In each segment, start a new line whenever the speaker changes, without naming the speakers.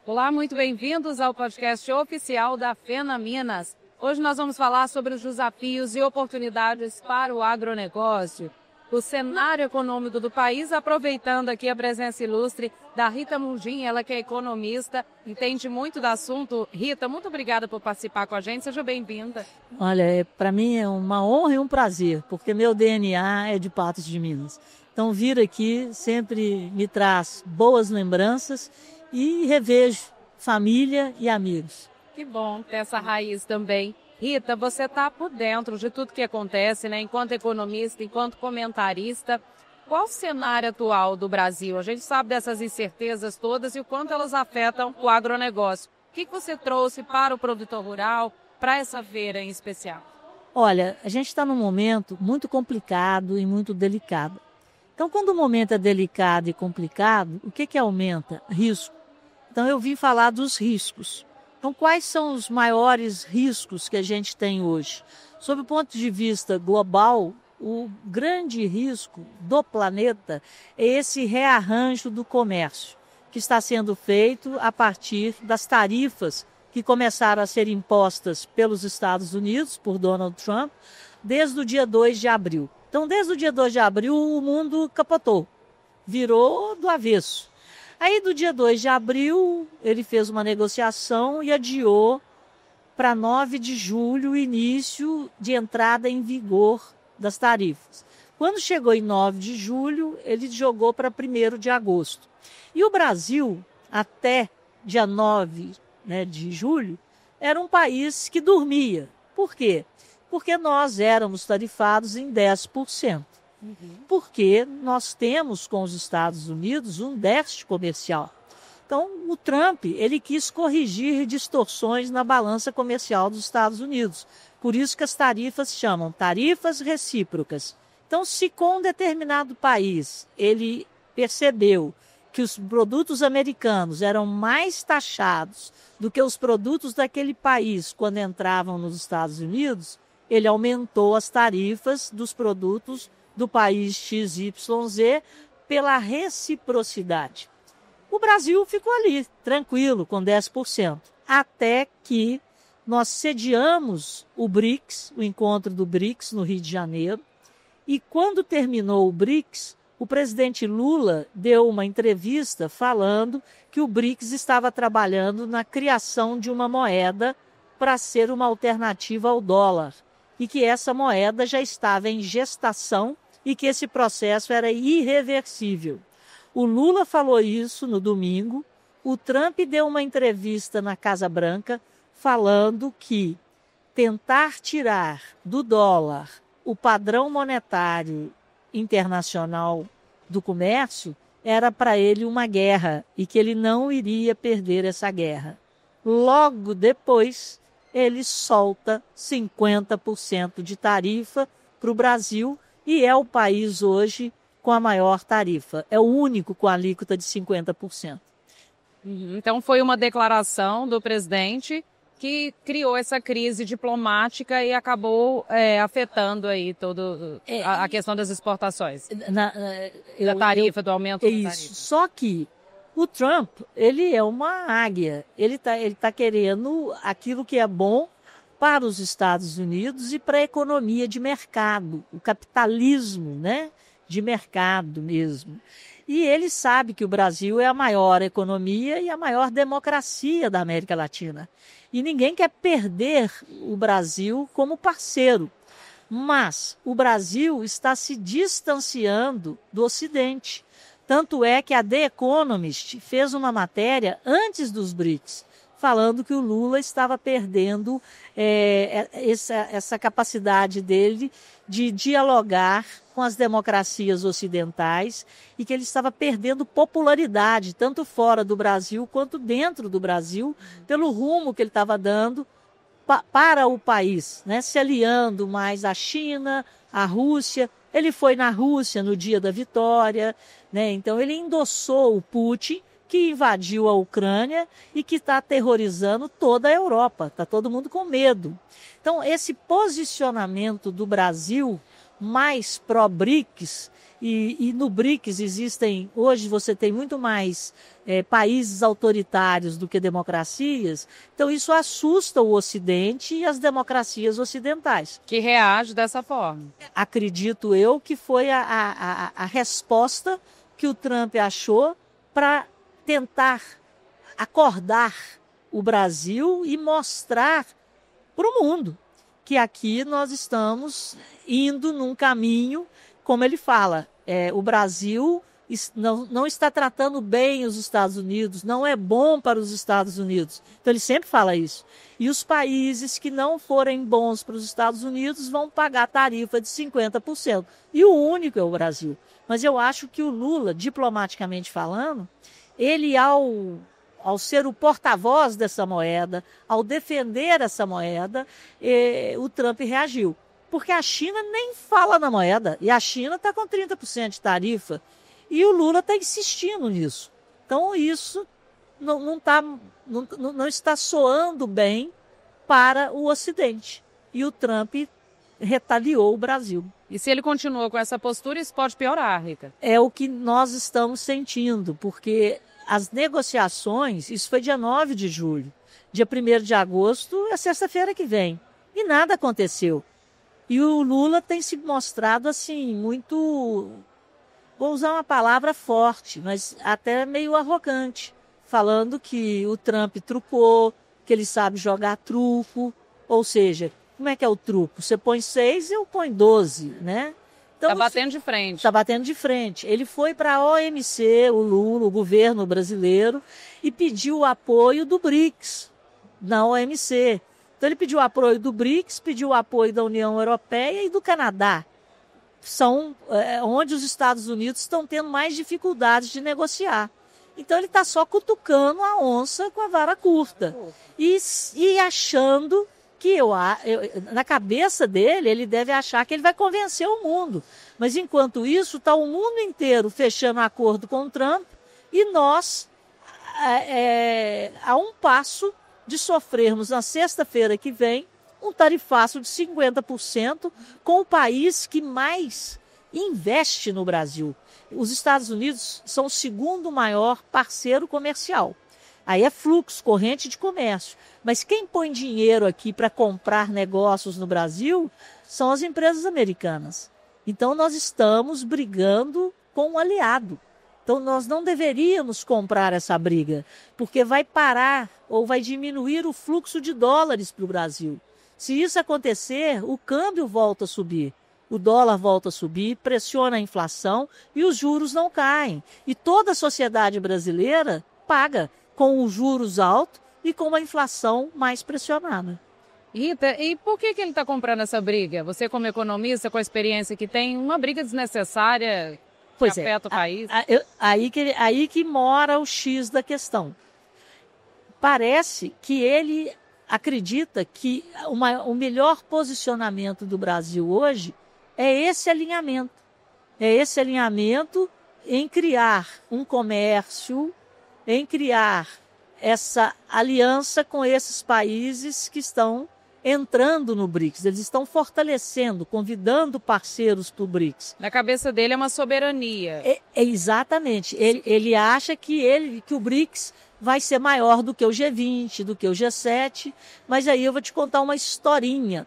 Olá, muito bem-vindos ao podcast oficial da Fena Minas. Hoje nós vamos falar sobre os desafios e oportunidades para o agronegócio, o cenário econômico do país, aproveitando aqui a presença ilustre da Rita Mundim, ela que é economista, entende muito do assunto. Rita, muito obrigada por participar com a gente, seja bem-vinda.
Olha, para mim é uma honra e um prazer, porque meu DNA é de Patos de Minas. Então vir aqui sempre me traz boas lembranças e revejo família e amigos.
Que bom ter essa raiz também. Rita, você está por dentro de tudo que acontece, né? Enquanto economista, enquanto comentarista. Qual o cenário atual do Brasil? A gente sabe dessas incertezas todas e o quanto elas afetam o agronegócio. O que você trouxe para o produtor rural, para essa feira em especial?
Olha, a gente está num momento muito complicado e muito delicado. Então, quando o momento é delicado e complicado, o que aumenta? Risco. Então, eu vim falar dos riscos. Então, quais são os maiores riscos que a gente tem hoje? Sob o ponto de vista global, o grande risco do planeta é esse rearranjo do comércio, que está sendo feito a partir das tarifas que começaram a ser impostas pelos Estados Unidos, por Donald Trump, desde o dia 2 de abril. Então, desde o dia 2 de abril, o mundo capotou, virou do avesso. Aí, do dia 2 de abril, ele fez uma negociação e adiou para 9 de julho o início de entrada em vigor das tarifas. Quando chegou em 9 de julho, ele jogou para 1º de agosto. E o Brasil, até dia 9, de julho, era um país que dormia. Por quê? Porque nós éramos tarifados em 10%. Porque nós temos com os Estados Unidos um déficit comercial. Então, o Trump, ele quis corrigir distorções na balança comercial dos Estados Unidos. Por isso que as tarifas chamam tarifas recíprocas. Então, se com um determinado país ele percebeu que os produtos americanos eram mais taxados do que os produtos daquele país quando entravam nos Estados Unidos, ele aumentou as tarifas dos produtos do país XYZ pela reciprocidade. O Brasil ficou ali, tranquilo, com 10%, até que nós sediamos o BRICS, o encontro do BRICS no Rio de Janeiro, e quando terminou o BRICS, o presidente Lula deu uma entrevista falando que o BRICS estava trabalhando na criação de uma moeda para ser uma alternativa ao dólar, e que essa moeda já estava em gestação e que esse processo era irreversível. O Lula falou isso no domingo, o Trump deu uma entrevista na Casa Branca falando que tentar tirar do dólar o padrão monetário internacional do comércio era para ele uma guerra e que ele não iria perder essa guerra. Logo depois, ele solta 50% de tarifa para o Brasil e é o país hoje com a maior tarifa. É o único com a alíquota de 50%.
Então foi uma declaração do presidente que criou essa crise diplomática e acabou afetando aí toda a questão das exportações. Da tarifa, do aumento da tarifa.
Isso, só que o Trump, ele é uma águia. Ele tá querendo aquilo que é bom para os Estados Unidos e para a economia de mercado, o capitalismo, de mercado mesmo. E ele sabe que o Brasil é a maior economia e a maior democracia da América Latina. E ninguém quer perder o Brasil como parceiro. Mas o Brasil está se distanciando do Ocidente. Tanto é que a The Economist fez uma matéria antes dos BRICS, falando que o Lula estava perdendo essa capacidade dele de dialogar com as democracias ocidentais e que ele estava perdendo popularidade, tanto fora do Brasil quanto dentro do Brasil, pelo rumo que ele estava dando para o país, se aliando mais à China, à Rússia. Ele foi na Rússia no dia da vitória, então ele endossou o Putin, que invadiu a Ucrânia e que está aterrorizando toda a Europa. Está todo mundo com medo. Então, esse posicionamento do Brasil mais pró-BRICS, E no BRICS existem, hoje você tem muito mais países autoritários do que democracias, então isso assusta o Ocidente e as democracias ocidentais.
Que reage dessa forma.
Acredito eu que foi a resposta que o Trump achou para tentar acordar o Brasil e mostrar para o mundo que aqui nós estamos indo num caminho, como ele fala, o Brasil não está tratando bem os Estados Unidos, não é bom para os Estados Unidos. Então ele sempre fala isso. E os países que não forem bons para os Estados Unidos vão pagar tarifa de 50%. E o único é o Brasil. Mas eu acho que o Lula, diplomaticamente falando, ele ao ser o porta-voz dessa moeda, ao defender essa moeda, o Trump reagiu. Porque a China nem fala na moeda, e a China está com 30% de tarifa, e o Lula está insistindo nisso. Então isso não está soando bem para o Ocidente. E o Trump retaliou o Brasil.
E se ele continua com essa postura, isso pode piorar, Rita?
É o que nós estamos sentindo, porque as negociações, isso foi dia 9 de julho, dia 1º de agosto é sexta-feira que vem, e nada aconteceu. E o Lula tem se mostrado assim, muito, vou usar uma palavra forte, mas até meio arrogante, falando que o Trump trucou, que ele sabe jogar truco, ou seja, como é que é o truco? Você põe 6, eu ponho 12, né?
Então, está batendo de frente.
Está batendo de frente. Ele foi para a OMC, o Lula, o governo brasileiro, e pediu o apoio do BRICS na OMC. Então ele pediu o apoio do BRICS, pediu o apoio da União Europeia e do Canadá. São onde os Estados Unidos estão tendo mais dificuldades de negociar. Então ele está só cutucando a onça com a vara curta. E achando que na cabeça dele, ele deve achar que ele vai convencer o mundo. Mas, enquanto isso, está o mundo inteiro fechando acordo com o Trump e nós, a um passo de sofrermos na sexta-feira que vem um tarifaço de 50% com o país que mais investe no Brasil. Os Estados Unidos são o segundo maior parceiro comercial. Aí é fluxo, corrente de comércio. Mas quem põe dinheiro aqui para comprar negócios no Brasil são as empresas americanas. Então nós estamos brigando com um aliado. Então nós não deveríamos comprar essa briga, porque vai parar ou vai diminuir o fluxo de dólares para o Brasil. Se isso acontecer, o câmbio volta a subir. O dólar volta a subir, pressiona a inflação e os juros não caem. E toda a sociedade brasileira paga com os juros altos e com uma inflação mais pressionada.
Rita, e por que ele está comprando essa briga? Você, como economista, com a experiência que tem, uma briga desnecessária que afeta o país?
Aí que mora o X da questão. Parece que ele acredita que o melhor posicionamento do Brasil hoje é esse alinhamento. É esse alinhamento em criar um comércio, em criar essa aliança com esses países que estão entrando no BRICS. Eles estão fortalecendo, convidando parceiros para o BRICS.
Na cabeça dele é uma soberania.
Exatamente. Ele acha que o BRICS vai ser maior do que o G20, do que o G7, mas aí eu vou te contar uma historinha.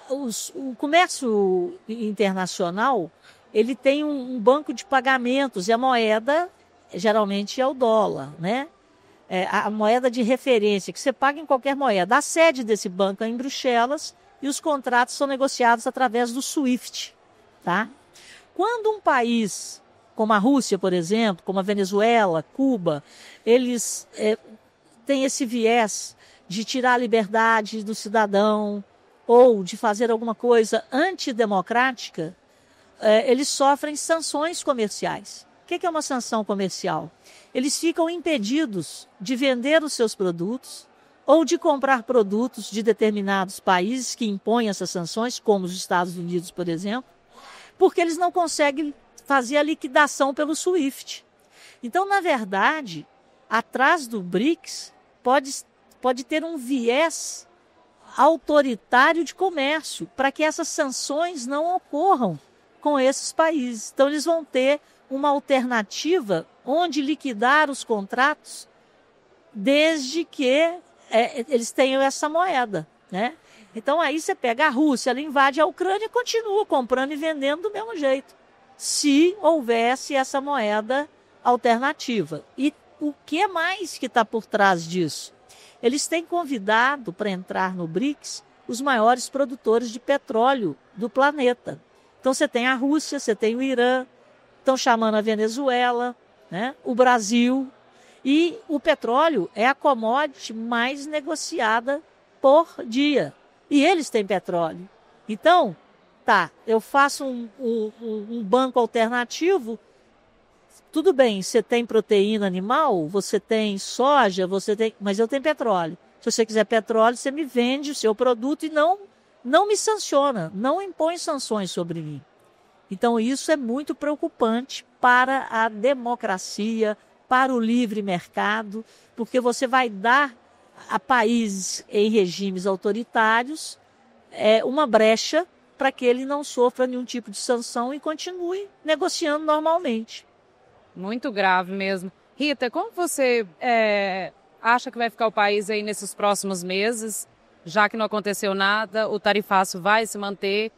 O comércio internacional, ele tem um banco de pagamentos e a moeda geralmente é o dólar, né? A moeda de referência, que você paga em qualquer moeda. A sede desse banco é em Bruxelas e os contratos são negociados através do SWIFT, tá? Quando um país, como a Rússia, por exemplo, como a Venezuela, Cuba, eles têm esse viés de tirar a liberdade do cidadão ou de fazer alguma coisa antidemocrática, eles sofrem sanções comerciais. O que é uma sanção comercial? Eles ficam impedidos de vender os seus produtos ou de comprar produtos de determinados países que impõem essas sanções, como os Estados Unidos, por exemplo, porque eles não conseguem fazer a liquidação pelo SWIFT. Então, na verdade, atrás do BRICS pode ter um viés autoritário de comércio para que essas sanções não ocorram com esses países. Então, eles vão ter uma alternativa onde liquidar os contratos desde que eles tenham essa moeda, né? Então, aí você pega a Rússia, ela invade a Ucrânia e continua comprando e vendendo do mesmo jeito, se houvesse essa moeda alternativa. E o que mais que está por trás disso? Eles têm convidado para entrar no BRICS os maiores produtores de petróleo do planeta. Então, você tem a Rússia, você tem o Irã, estão chamando a Venezuela, né? O Brasil. E o petróleo é a commodity mais negociada por dia. E eles têm petróleo. Então, eu faço um banco alternativo. Tudo bem, você tem proteína animal, você tem soja, mas eu tenho petróleo. Se você quiser petróleo, você me vende o seu produto e não me sanciona, não impõe sanções sobre mim. Então, isso é muito preocupante para a democracia, para o livre mercado, porque você vai dar a países em regimes autoritários uma brecha para que ele não sofra nenhum tipo de sanção e continue negociando normalmente.
Muito grave mesmo. Rita, como você acha que vai ficar o país aí nesses próximos meses, já que não aconteceu nada, o tarifaço vai se manter?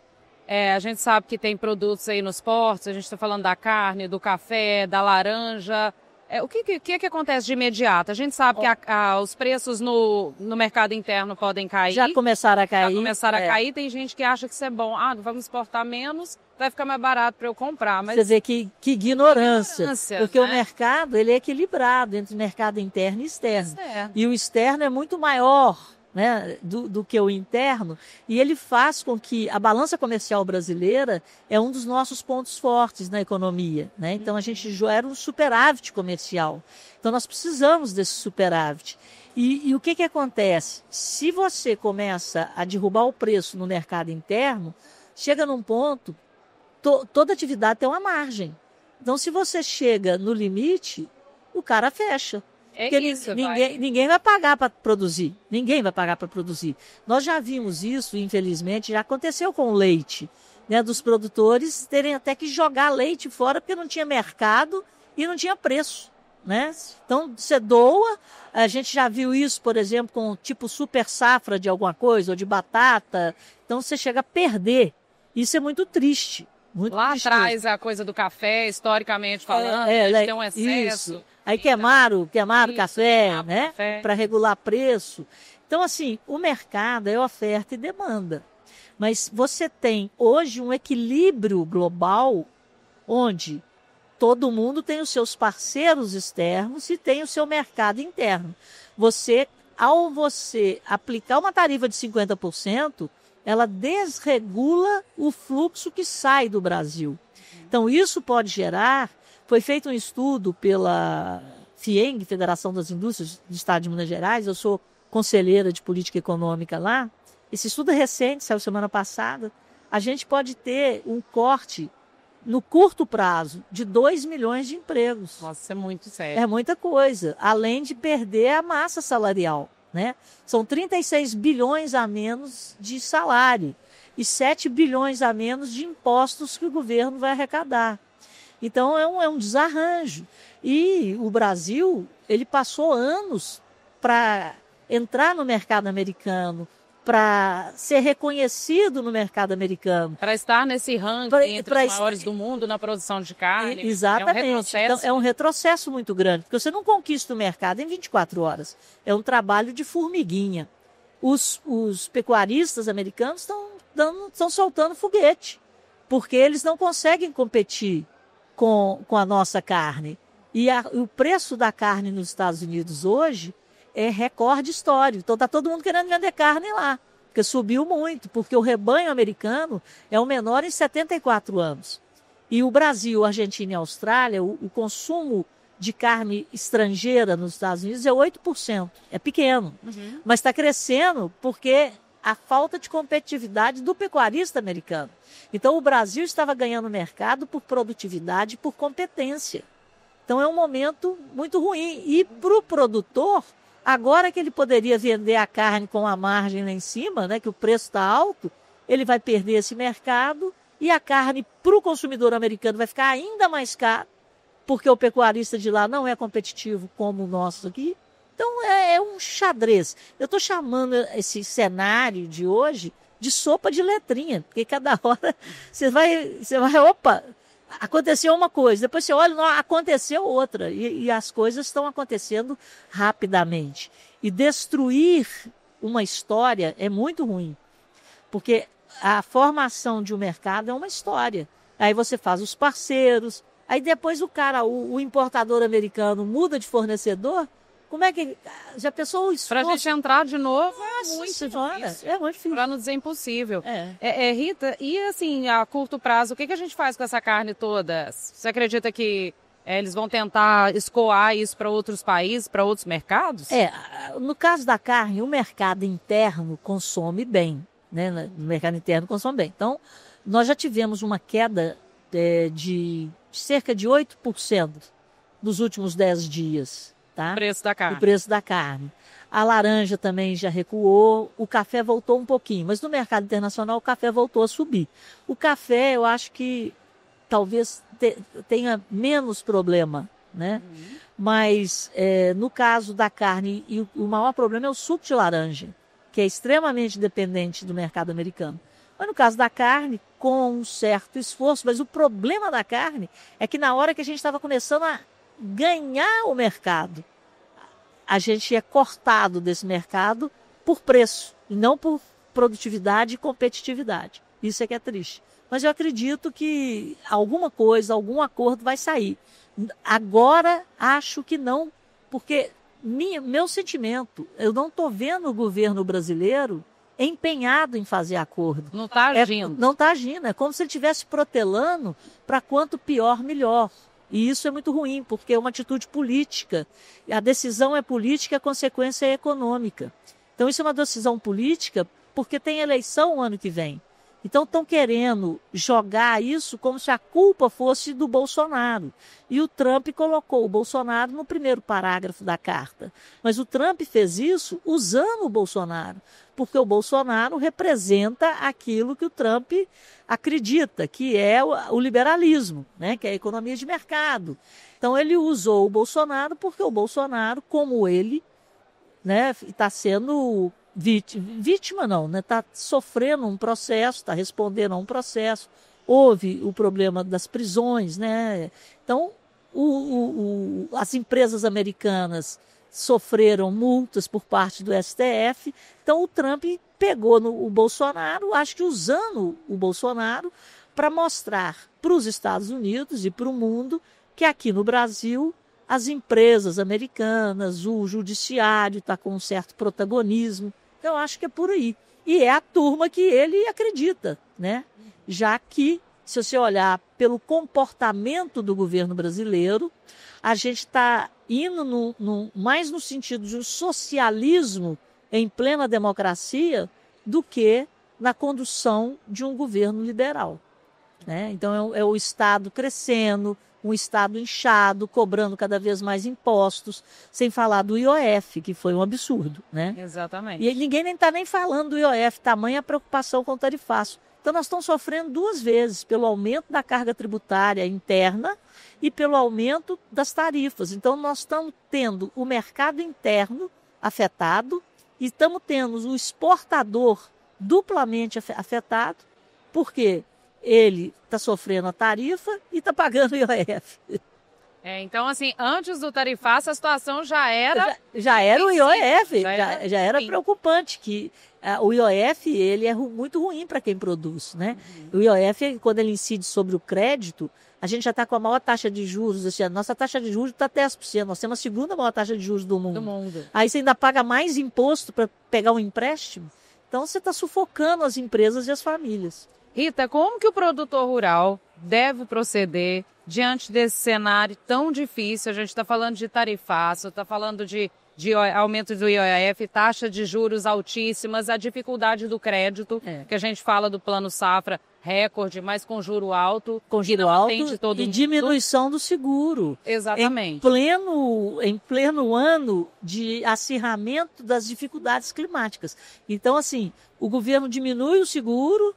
A gente sabe que tem produtos aí nos portos, a gente está falando da carne, do café, da laranja. O que acontece de imediato? A gente sabe que os preços no mercado interno podem cair.
Já começaram a cair.
Já começaram a cair. Tem gente que acha que isso é bom. Vamos exportar menos, vai ficar mais barato para eu comprar. Mas
você vê que ignorância. Porque
né?
O mercado ele é equilibrado entre mercado interno e externo. E o externo é muito maior, né, do que o interno, e ele faz com que a balança comercial brasileira é um dos nossos pontos fortes na economia, né? Então a gente gera um superávit comercial. Então nós precisamos desse superávit. E o que acontece? Se você começa a derrubar o preço no mercado interno, chega num ponto, toda atividade tem uma margem. Então se você chega no limite, o cara fecha. Porque ninguém vai pagar para produzir. Ninguém vai pagar para produzir. Nós já vimos isso, infelizmente, já aconteceu com o leite, né, dos produtores terem até que jogar leite fora porque não tinha mercado e não tinha preço, né? Então, você doa. A gente já viu isso, por exemplo, com tipo super safra de alguma coisa, ou de batata. Então, você chega a perder. Isso é muito triste.
Lá atrás, a coisa do café, historicamente falando, tem um excesso.
Isso. Aí queimaram café, né? Para regular preço. Então, assim, o mercado é oferta e demanda. Mas você tem hoje um equilíbrio global onde todo mundo tem os seus parceiros externos e tem o seu mercado interno. Ao você aplicar uma tarifa de 50%, ela desregula o fluxo que sai do Brasil. Então, isso pode gerar. Foi feito um estudo pela FIENG, Federação das Indústrias do Estado de Minas Gerais, eu sou conselheira de política econômica lá. Esse estudo é recente, saiu semana passada. A gente pode ter um corte, no curto prazo, de 2 milhões de empregos.
Nossa, isso é muito sério.
É muita coisa, além de perder a massa salarial, né? São 36 bilhões a menos de salário e 7 bilhões a menos de impostos que o governo vai arrecadar. Então, é um desarranjo. E o Brasil, ele passou anos para entrar no mercado americano, para ser reconhecido no mercado americano.
Para estar nesse ranking entre os maiores do mundo na produção de carne.
Exatamente.
É um retrocesso.
Então, é um retrocesso muito grande, porque você não conquista o mercado em 24 horas. É um trabalho de formiguinha. Os pecuaristas americanos estão soltando foguete, porque eles não conseguem competir com a nossa carne. E o preço da carne nos Estados Unidos hoje é recorde histórico. Então está todo mundo querendo vender carne lá, porque subiu muito, porque o rebanho americano é o menor em 74 anos. E o Brasil, Argentina e Austrália, o consumo de carne estrangeira nos Estados Unidos é 8%. É pequeno, mas está crescendo porque a falta de competitividade do pecuarista americano. Então, o Brasil estava ganhando mercado por produtividade e por competência. Então, é um momento muito ruim. E para o produtor, agora que ele poderia vender a carne com a margem lá em cima, né, que o preço está alto, ele vai perder esse mercado e a carne para o consumidor americano vai ficar ainda mais cara, porque o pecuarista de lá não é competitivo como o nosso aqui. Então é um xadrez. Eu estou chamando esse cenário de hoje de sopa de letrinha, porque cada hora você vai, opa, aconteceu uma coisa, depois você olha, não, aconteceu outra, e as coisas estão acontecendo rapidamente. E destruir uma história é muito ruim, porque a formação de um mercado é uma história. Aí você faz os parceiros, aí depois o importador americano muda de fornecedor. Como é que... Já pensou o esforço?
Para a gente entrar de novo
Nossa,
é muito
senhora,
difícil.
é muito difícil.
Para não dizer impossível. Rita, e assim, a curto prazo, o que a gente faz com essa carne toda? Você acredita que eles vão tentar escoar isso para outros países, para outros mercados?
No caso da carne, o mercado interno consome bem, né? No mercado interno consome bem. Então, nós já tivemos uma queda de cerca de 8% nos últimos 10 dias. Tá?
O preço da carne.
O preço da carne. A laranja também já recuou, o café voltou um pouquinho, mas no mercado internacional o café voltou a subir. O café, eu acho que talvez tenha menos problema, né? Mas no caso da carne, o maior problema é o suco de laranja, que é extremamente dependente do mercado americano. Mas no caso da carne, com um certo esforço, mas o problema da carne é que na hora que a gente estava começando a ganhar o mercado, a gente é cortado desse mercado por preço e não por produtividade e competitividade. Isso é que é triste. Mas eu acredito que alguma coisa, algum acordo vai sair. Agora acho que não, porque meu sentimento, eu não estou vendo o governo brasileiro empenhado em fazer acordo.
Não está agindo.
Não está agindo. É como se ele estivesse protelando para quanto pior, melhor. E isso é muito ruim, porque é uma atitude política. A decisão é política, a consequência é econômica. Então isso é uma decisão política porque tem eleição o ano que vem. Então estão querendo jogar isso como se a culpa fosse do Bolsonaro. E o Trump colocou o Bolsonaro no primeiro parágrafo da carta. Mas o Trump fez isso usando o Bolsonaro, porque o Bolsonaro representa aquilo que o Trump acredita, que é o liberalismo, né? Que é a economia de mercado. Então ele usou o Bolsonaro porque o Bolsonaro, como ele, né, está sendo vítima não, né? Está sofrendo um processo, está respondendo a um processo. Houve o problema das prisões, né? Então as empresas americanas sofreram multas por parte do STF. Então o Trump pegou o Bolsonaro, acho que usando o Bolsonaro para mostrar para os Estados Unidos e para o mundo que aqui no Brasil as empresas americanas, o judiciário está com um certo protagonismo. Então, eu acho que é por aí. E é a turma que ele acredita, né? Já que, se você olhar pelo comportamento do governo brasileiro, a gente está indo mais no sentido de um socialismo em plena democracia do que na condução de um governo liberal, né? Então, é o Estado crescendo, um Estado inchado, cobrando cada vez mais impostos, sem falar do IOF, que foi um absurdo, né?
Exatamente.
E ninguém nem está nem falando do IOF, tamanha a preocupação com o tarifaço. Então nós estamos sofrendo duas vezes, pelo aumento da carga tributária interna e pelo aumento das tarifas. Então nós estamos tendo o mercado interno afetado e estamos tendo o exportador duplamente afetado, porque ele está sofrendo a tarifa e está pagando o IOF.
Então, assim, antes do tarifaço, a situação já era...
Já era o IOF, já era
sim.
preocupante, que o IOF ele é muito ruim para quem produz, né? O IOF, quando ele incide sobre o crédito, a gente já está com a maior taxa de juros, assim, a nossa taxa de juros está 10%, nós temos a segunda maior taxa de juros do mundo. Aí você ainda paga mais imposto para pegar um empréstimo, então você está sufocando as empresas e as famílias.
Rita, como que o produtor rural deve proceder diante desse cenário tão difícil? A gente está falando de tarifaço, está falando de aumento do IOF, taxa de juros altíssimas, a dificuldade do crédito, que a gente fala do plano safra recorde, mas com juro alto.
Com juro alto e diminuição do seguro.
Exatamente.
Em pleno ano de acirramento das dificuldades climáticas. Então, assim, o governo diminui o seguro,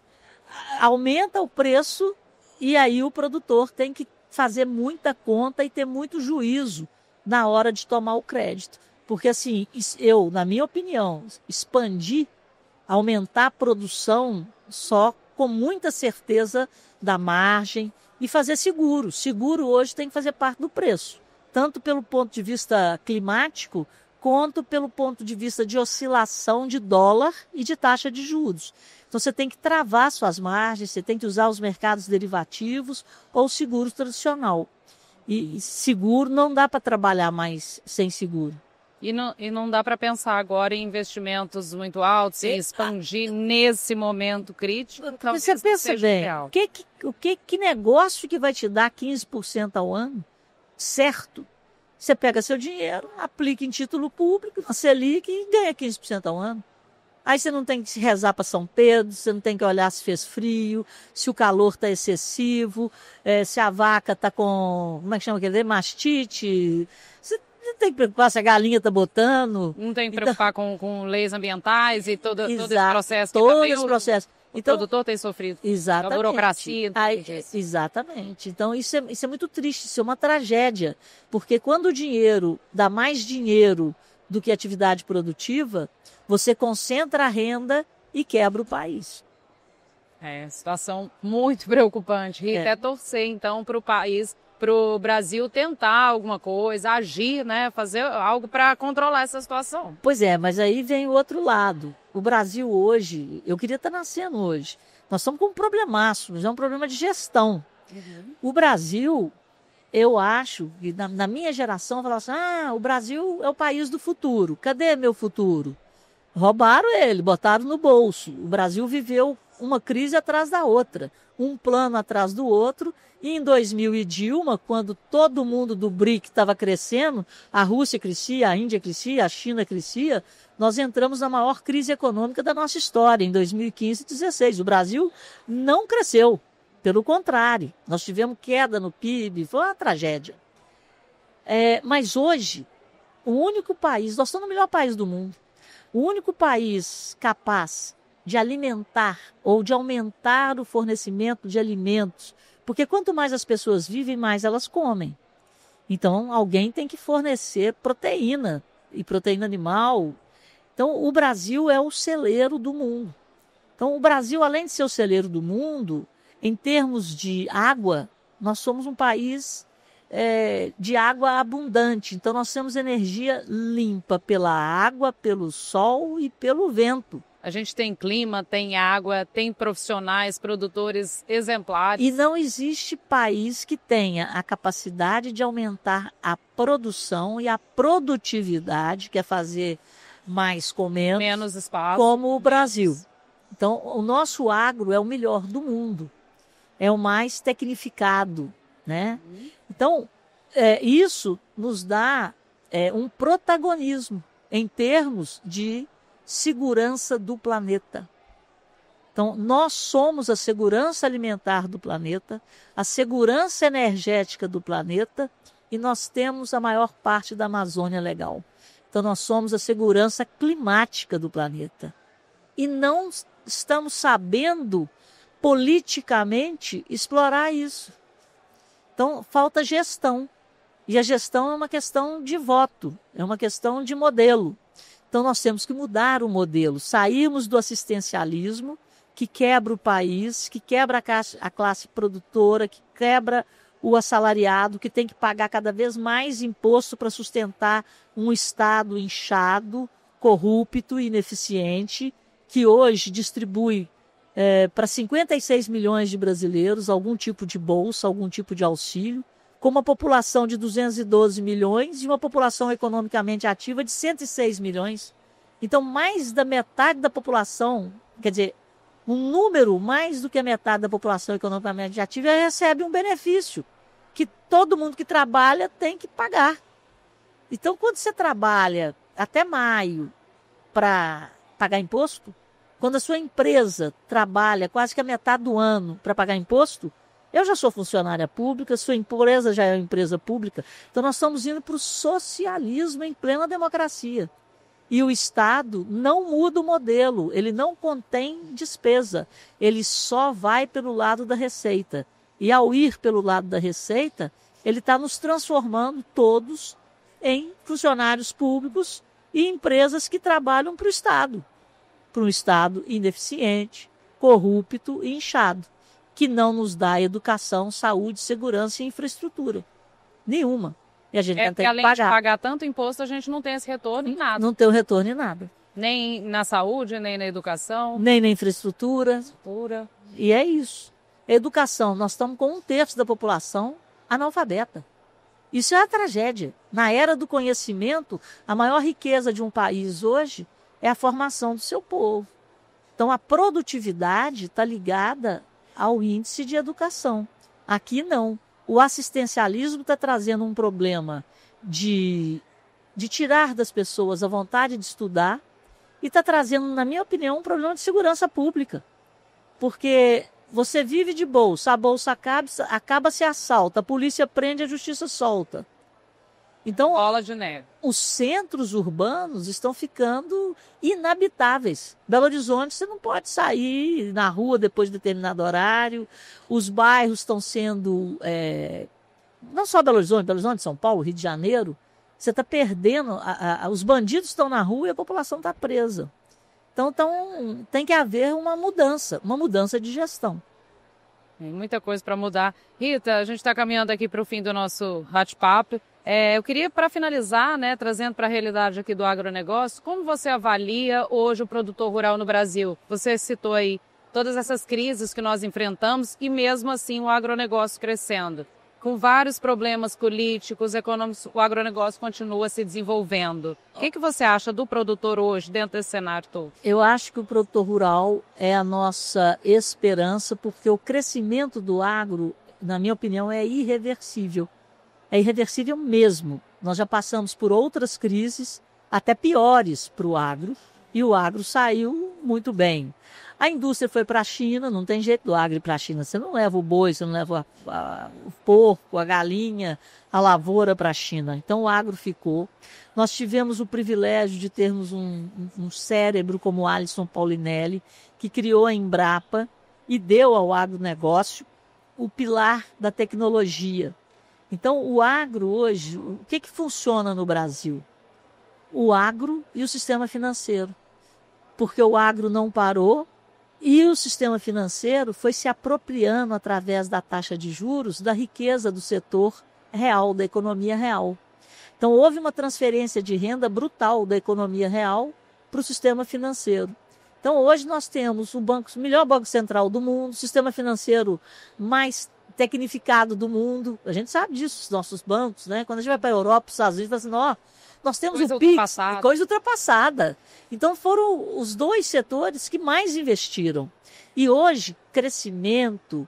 aumenta o preço e aí o produtor tem que fazer muita conta e ter muito juízo na hora de tomar o crédito. Porque assim, eu, na minha opinião, expandir, aumentar a produção só com muita certeza da margem e fazer seguro. Seguro hoje tem que fazer parte do preço, tanto pelo ponto de vista climático, quanto pelo ponto de vista de oscilação de dólar e de taxa de juros. Então você tem que travar suas margens, você tem que usar os mercados derivativos ou seguro tradicional. E seguro não dá para trabalhar mais sem seguro.
E não dá para pensar agora em investimentos muito altos, em expandir nesse momento crítico.
Você pensa bem, que negócio que vai te dar 15% ao ano? Certo. Você pega seu dinheiro, aplica em título público, na Selic e ganha 15% ao ano. Aí você não tem que rezar para São Pedro, você não tem que olhar se fez frio, se o calor está excessivo, se a vaca está com, como é que chama aquele? Mastite. Você não tem que preocupar se a galinha está botando.
Não tem que preocupar com leis ambientais e todo esse processo.
Todo esse processo.
O produtor tem sofrido.
Exatamente.
A burocracia.
Exatamente. Então, isso é muito triste, isso é uma tragédia. Porque quando o dinheiro dá mais dinheiro do que atividade produtiva, você concentra a renda e quebra o país.
Situação muito preocupante. Rita, é torcer, então, para o país, para o Brasil tentar alguma coisa, agir, né, fazer algo para controlar essa situação.
Pois é, mas aí vem o outro lado. O Brasil hoje, eu queria estar nascendo hoje, nós estamos com um problemaço, mas é um problema de gestão. O Brasil, eu acho, que na minha geração, falava assim, o Brasil é o país do futuro, cadê meu futuro? Roubaram ele, botaram no bolso. O Brasil viveu uma crise atrás da outra, um plano atrás do outro. E em 2000 e Dilma, quando todo mundo do BRIC estava crescendo, a Rússia crescia, a Índia crescia, a China crescia, nós entramos na maior crise econômica da nossa história, em 2015 e 2016. O Brasil não cresceu, pelo contrário, nós tivemos queda no PIB, foi uma tragédia. Mas hoje, o único país, nós somos o melhor país do mundo, o único país capaz de alimentar ou de aumentar o fornecimento de alimentos, porque quanto mais as pessoas vivem, mais elas comem. Então, alguém tem que fornecer proteína, e proteína animal. Então, o Brasil é o celeiro do mundo. Então, o Brasil, além de ser o celeiro do mundo, em termos de água, nós somos um país de água abundante. Então, nós temos energia limpa pela água, pelo sol e pelo vento.
A gente tem clima, tem água, tem profissionais, produtores exemplares.
E não existe país que tenha a capacidade de aumentar a produção e a produtividade, que é fazer mais com menos
espaço,
como o Brasil. Então, o nosso agro é o melhor do mundo, é o mais tecnificado, né? Então, isso nos dá um protagonismo em termos de segurança do planeta. Então, nós somos a segurança alimentar do planeta, a segurança energética do planeta e nós temos a maior parte da Amazônia legal. Então, nós somos a segurança climática do planeta. E não estamos sabendo politicamente explorar isso. Então, falta gestão. E a gestão é uma questão de voto, é uma questão de modelo. Então, nós temos que mudar o modelo, sairmos do assistencialismo, que quebra o país, que quebra a classe produtora, que quebra o assalariado, que tem que pagar cada vez mais imposto para sustentar um Estado inchado, corrupto e ineficiente, que hoje distribui para 56 milhões de brasileiros algum tipo de bolsa, algum tipo de auxílio, com uma população de 212 milhões e uma população economicamente ativa de 106 milhões. Então, mais da metade da população, quer dizer, um número mais do que a metade da população economicamente ativa recebe um benefício que todo mundo que trabalha tem que pagar. Então, quando você trabalha até maio para pagar imposto, quando a sua empresa trabalha quase que a metade do ano para pagar imposto, eu já sou funcionária pública, sua empresa já é uma empresa pública, então nós estamos indo para o socialismo em plena democracia. E o Estado não muda o modelo, ele não contém despesa, ele só vai pelo lado da receita. E ao ir pelo lado da receita, ele está nos transformando todos em funcionários públicos e empresas que trabalham para um Estado ineficiente, corrupto e inchado, que não nos dá educação, saúde, segurança e infraestrutura. Nenhuma. E a gente tem que pagar.
Além de pagar tanto imposto, a gente não tem esse retorno em nada.
Não tem o retorno em nada.
Nem na saúde, nem na educação.
Nem na infraestrutura. E é isso. Educação, nós estamos com 1/3 da população analfabeta. Isso é a tragédia. Na era do conhecimento, a maior riqueza de um país hoje é a formação do seu povo. Então, a produtividade está ligada ao índice de educação. Aqui não. O assistencialismo está trazendo um problema de tirar das pessoas a vontade de estudar e está trazendo, na minha opinião, um problema de segurança pública. Porque você vive de bolsa, a bolsa acaba, se assalta, a polícia prende, a justiça solta. Então,
bola de neve.
Os centros urbanos estão ficando inabitáveis. Belo Horizonte, você não pode sair na rua depois de determinado horário. Os bairros estão sendo... não só Belo Horizonte, São Paulo, Rio de Janeiro. Você está perdendo... os bandidos estão na rua e a população está presa. Então, tem que haver uma mudança de gestão.
Tem muita coisa para mudar. Rita, a gente está caminhando aqui para o fim do nosso bate-papo. Eu queria, para finalizar, trazendo para a realidade aqui do agronegócio, como você avalia hoje o produtor rural no Brasil? Você citou aí todas essas crises que nós enfrentamos e mesmo assim o agronegócio crescendo. Com vários problemas políticos, econômicos, o agronegócio continua se desenvolvendo. O que você acha do produtor hoje dentro desse cenário todo?
Eu acho que o produtor rural é a nossa esperança, porque o crescimento do agro, na minha opinião, é irreversível. É irreversível mesmo. Nós já passamos por outras crises, até piores para o agro, e o agro saiu muito bem. A indústria foi para a China, não tem jeito do agro ir para a China. Você não leva o boi, você não leva o porco, a galinha, a lavoura para a China. Então o agro ficou. Nós tivemos o privilégio de termos um cérebro como o Alisson Paulinelli, que criou a Embrapa e deu ao agronegócio o pilar da tecnologia. Então o agro hoje, o que funciona no Brasil? O agro e o sistema financeiro. Porque o agro não parou, e o sistema financeiro foi se apropriando através da taxa de juros da riqueza do setor real, da economia real. Então houve uma transferência de renda brutal da economia real para o sistema financeiro. Então hoje nós temos o melhor banco central do mundo, o sistema financeiro mais tecnificado do mundo. A gente sabe disso, os nossos bancos, né? Quando a gente vai para a Europa, para os Estados Unidos, fala assim, nós temos o PIX, coisa ultrapassada. Então foram os dois setores que mais investiram. E hoje, crescimento,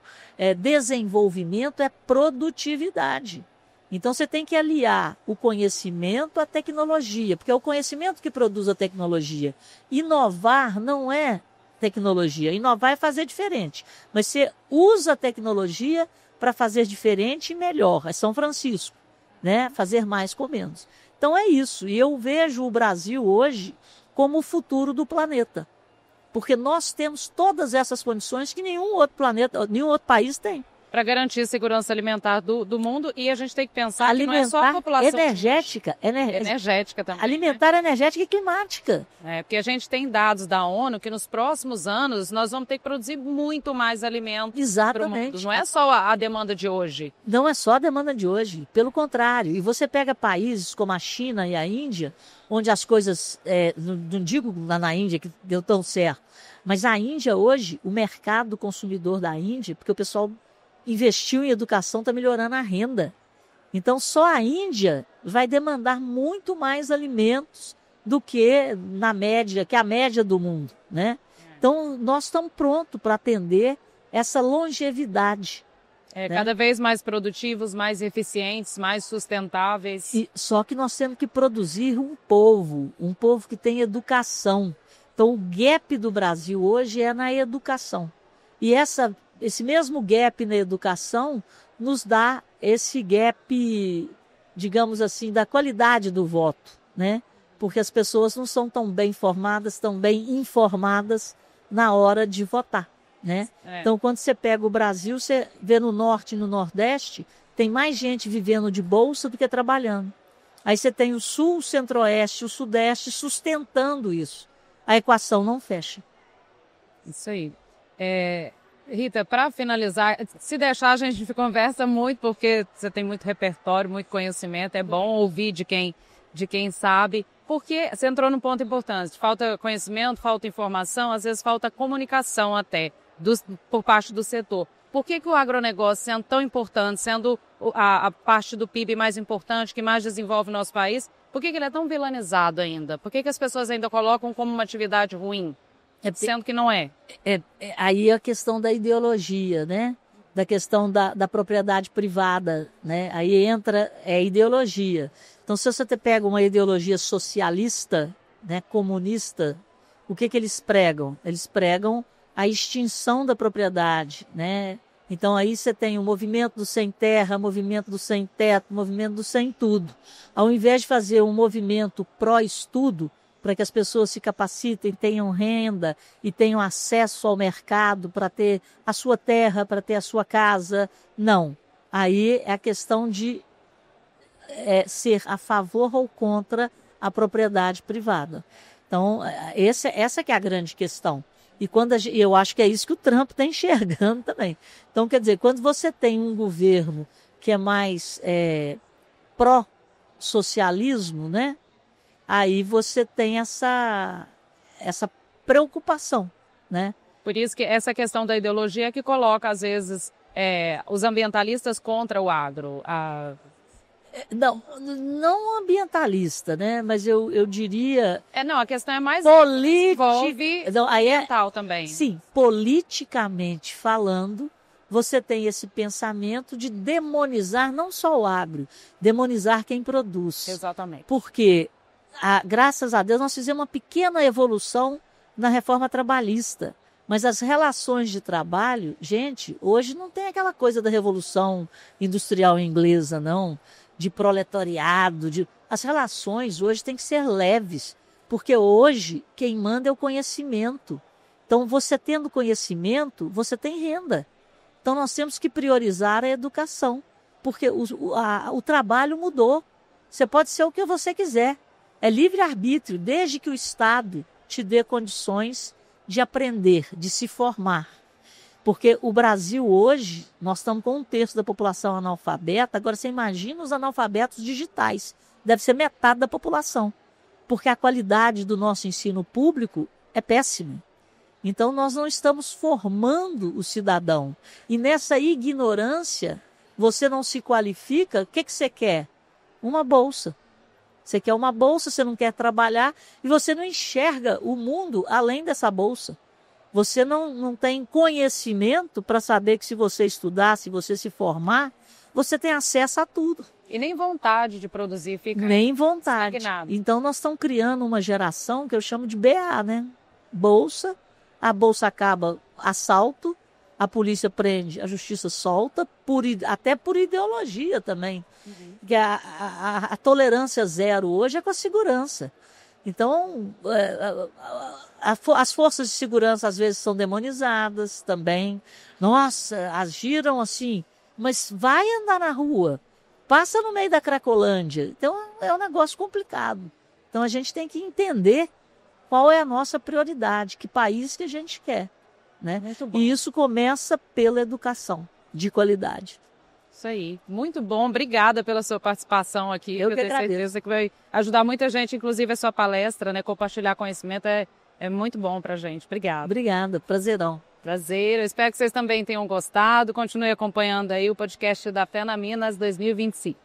desenvolvimento é produtividade. Então você tem que aliar o conhecimento à tecnologia, porque é o conhecimento que produz a tecnologia. Inovar não é tecnologia, inovar é fazer diferente. Mas você usa a tecnologia para fazer diferente e melhor. É São Francisco, né? Fazer mais com menos. Então é isso, e eu vejo o Brasil hoje como o futuro do planeta, porque nós temos todas essas condições que nenhum outro país tem.
Para garantir a segurança alimentar do mundo, e a gente tem que pensar que não é só a população...
Energética também. Alimentar, energética e climática.
Porque a gente tem dados da ONU que nos próximos anos nós vamos ter que produzir muito mais alimentos para o mundo. Não é só a demanda de hoje.
Não é só a demanda de hoje, pelo contrário. E você pega países como a China e a Índia, onde as coisas, não digo lá na Índia que deu tão certo, mas a Índia hoje, o mercado consumidor da Índia, porque o pessoal investiu em educação, está melhorando a renda. Então, só a Índia vai demandar muito mais alimentos do que a média do mundo, né? Então, nós estamos prontos para atender essa longevidade.
Né? Cada vez mais produtivos, mais eficientes, mais sustentáveis.
Só que nós temos que produzir um povo que tem educação. Então, o gap do Brasil hoje é na educação. E esse mesmo gap na educação nos dá esse gap, digamos assim, da qualidade do voto, né? porque as pessoas não são tão bem formadas, tão bem informadas na hora de votar, né? Então, quando você pega o Brasil, você vê no Norte e no Nordeste, tem mais gente vivendo de bolsa do que trabalhando. Aí você tem o Sul, o Centro-Oeste, o Sudeste sustentando isso. A equação não fecha.
Isso aí. Rita, para finalizar, se deixar a gente conversa muito, porque você tem muito repertório, muito conhecimento, é bom ouvir de quem sabe, porque você entrou num ponto importante, falta conhecimento, falta informação, às vezes falta comunicação até, por parte do setor. Por que o agronegócio, sendo tão importante, sendo a parte do PIB mais importante, que mais desenvolve o nosso país, por que ele é tão vilanizado ainda? Por que as pessoas ainda colocam como uma atividade ruim? Sendo que não é.
Aí a questão da ideologia, né? Da questão da propriedade privada, né? Aí entra ideologia. Então, se você pega uma ideologia socialista, né, comunista, o que eles pregam? Eles pregam a extinção da propriedade, né? Então, aí você tem o movimento do sem terra, movimento do sem teto, movimento do sem tudo. Ao invés de fazer um movimento pró-estudo, para que as pessoas se capacitem, tenham renda e tenham acesso ao mercado para ter a sua terra, para ter a sua casa. Não. Aí é a questão de ser a favor ou contra a propriedade privada. Então, essa que é a grande questão. E eu acho que é isso que o Trump está enxergando também. Então, quer dizer, quando você tem um governo que é mais pró-socialismo, né? Aí você tem essa preocupação, né?
Por isso que essa questão da ideologia é que coloca, às vezes, os ambientalistas contra o agro.
Não ambientalista, né? Mas eu diria...
Não, a questão é mais...
envolve
ambiental também.
Sim, politicamente falando, você tem esse pensamento de demonizar não só o agro, demonizar quem produz.
Exatamente.
Porque... graças a Deus, nós fizemos uma pequena evolução na reforma trabalhista. Mas as relações de trabalho, gente, hoje não tem aquela coisa da revolução industrial inglesa, não, de proletariado. As relações hoje têm que ser leves, porque hoje quem manda é o conhecimento. Então, você tendo conhecimento, você tem renda. Então, nós temos que priorizar a educação, porque o trabalho mudou. Você pode ser o que você quiser. É livre-arbítrio, desde que o Estado te dê condições de aprender, de se formar. Porque o Brasil hoje, nós estamos com 1/3 da população analfabeta, agora você imagina os analfabetos digitais, deve ser metade da população, porque a qualidade do nosso ensino público é péssima. Então nós não estamos formando o cidadão. E nessa ignorância, você não se qualifica, o que você quer? Uma bolsa. Você quer uma bolsa, você não quer trabalhar e você não enxerga o mundo além dessa bolsa. Você não tem conhecimento para saber que se você estudar, se você se formar, você tem acesso a tudo.
E nem vontade de produzir, fica
nem vontade.
Estagnado.
Então nós estamos criando uma geração que eu chamo de BA, né? Bolsa, a bolsa acaba, assalto, a polícia prende, a justiça solta, até por ideologia também. Uhum. Que a tolerância zero hoje é com a segurança. Então, as forças de segurança às vezes são demonizadas também. Nossa, agiram assim, mas vai andar na rua, passa no meio da Cracolândia. Então, é um negócio complicado. Então, a gente tem que entender qual é a nossa prioridade, que país que a gente quer. Né? E isso começa pela educação de qualidade.
Isso aí, muito bom, obrigada pela sua participação aqui.
Eu tenho
certeza que vai ajudar muita gente, inclusive a sua palestra, né? Compartilhar conhecimento é muito bom pra gente. Obrigada.
Obrigada, prazerão.
Prazer, eu espero que vocês também tenham gostado. Continue acompanhando aí o podcast da FENAMINAS 2025.